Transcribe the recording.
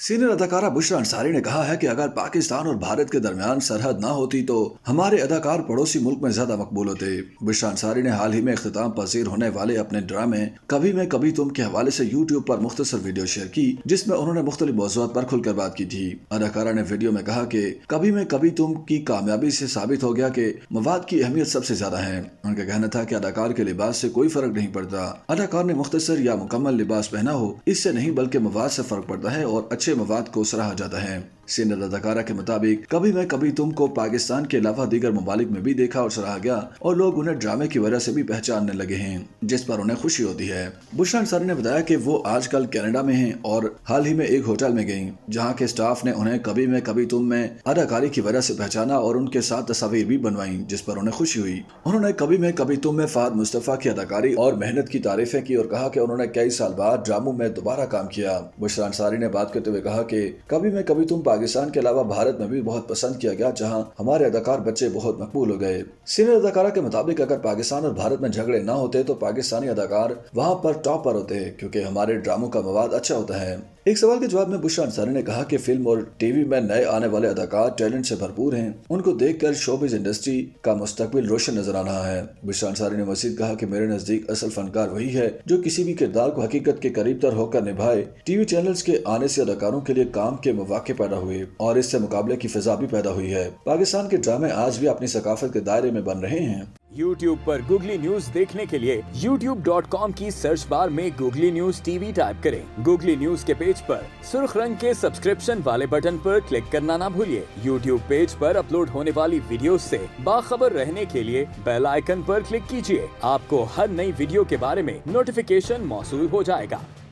Senior अदाकारा बुशरा अंसारी ने कहा है कि अगर पाकिस्तान और भारत के दरमियान सरहद ना होती तो हमारे अदाकार पड़ोसी मुल्क में ज्यादा मकबूल होते। बुशरा अंसारी ने हाल ही में इख्तिताम पजीर होने वाले अपने ड्रामे कभी मैं कभी तुम के हवाले से यूट्यूब पर मुख्तसर वीडियो शेयर की, जिसमें उन्होंने मुख्तलिफ मौज़ूआत पर खुलकर बात की थी। अदाकारा ने वीडियो में कहा कि कभी मैं कभी तुम की कामयाबी से साबित हो गया कि मवाद की अहमियत सबसे ज्यादा है। उनका कहना था कि अदाकार के लिबास से कोई फर्क नहीं पड़ता, अदाकार ने मुख्तसर या मुकम्मल लिबास पहना हो इससे नहीं बल्कि मवाद से फर्क पड़ता है और अच्छे मवाद को सराहा जाता है। सीनियर अदाकारा के मुताबिक कभी मैं कभी तुम को पाकिस्तान के अलावा दीगर ममालिक में भी देखा और सराहा गया और लोग उन्हें ड्रामे की वजह से भी पहचानने लगे हैं, जिस पर उन्हें खुशी होती है। बुशरा अंसारी ने बताया कि वो आजकल कनाडा में हैं और हाल ही में एक होटल में गईं, जहां के स्टाफ ने उन्हें कभी मैं कभी तुम में अदाकारी की वजह से पहचाना और उनके साथ तस्वीर भी बनवाई, जिस पर उन्हें खुशी हुई। उन्होंने कभी मैं कभी तुम में फाद मुस्तफा की अदाकारी और मेहनत की तारीफें की और कहा कि उन्होंने कई साल बाद ड्रामों में दोबारा काम किया। बुशरा अंसारी ने बात करते हुए कहा कि कभी मैं कभी तुम पाकिस्तान के अलावा भारत में भी बहुत पसंद किया गया, जहां हमारे अदाकार बच्चे बहुत मकबूल हो गए। सीनियर अदाकारा के मुताबिक अगर पाकिस्तान और भारत में झगड़े ना होते तो पाकिस्तानी अदाकार वहां पर टॉप पर होते, क्योंकि हमारे ड्रामों का मवाद अच्छा होता है। एक सवाल के जवाब में बुशरा अंसारी ने कहा कि फिल्म और टीवी में नए आने वाले अदाकार टैलेंट से भरपूर हैं, उनको देखकर शोबिज़ इंडस्ट्री का मुस्तकबिल रोशन नजर आ रहा है। बुशरा अंसारी ने मजीद कहा कि मेरे नजदीक असल फनकार वही है जो किसी भी किरदार को हकीकत के करीब तर होकर निभाए। टीवी चैनल्स के आने से अदाकारों के लिए काम के मौके पैदा हुए और इससे मुकाबले की फिजा भी पैदा हुई है। पाकिस्तान के ड्रामे आज भी अपनी सकाफत के दायरे में बन रहे हैं। YouTube पर गूगली न्यूज देखने के लिए youtube.com की सर्च बार में गूगली न्यूज टीवी टाइप करें। गूगली न्यूज के पेज पर सुर्ख रंग के सब्सक्रिप्शन वाले बटन पर क्लिक करना ना भूलिए। YouTube पेज पर अपलोड होने वाली वीडियोस से बाखबर रहने के लिए बेल आइकन पर क्लिक कीजिए। आपको हर नई वीडियो के बारे में नोटिफिकेशन मौसूल हो जाएगा।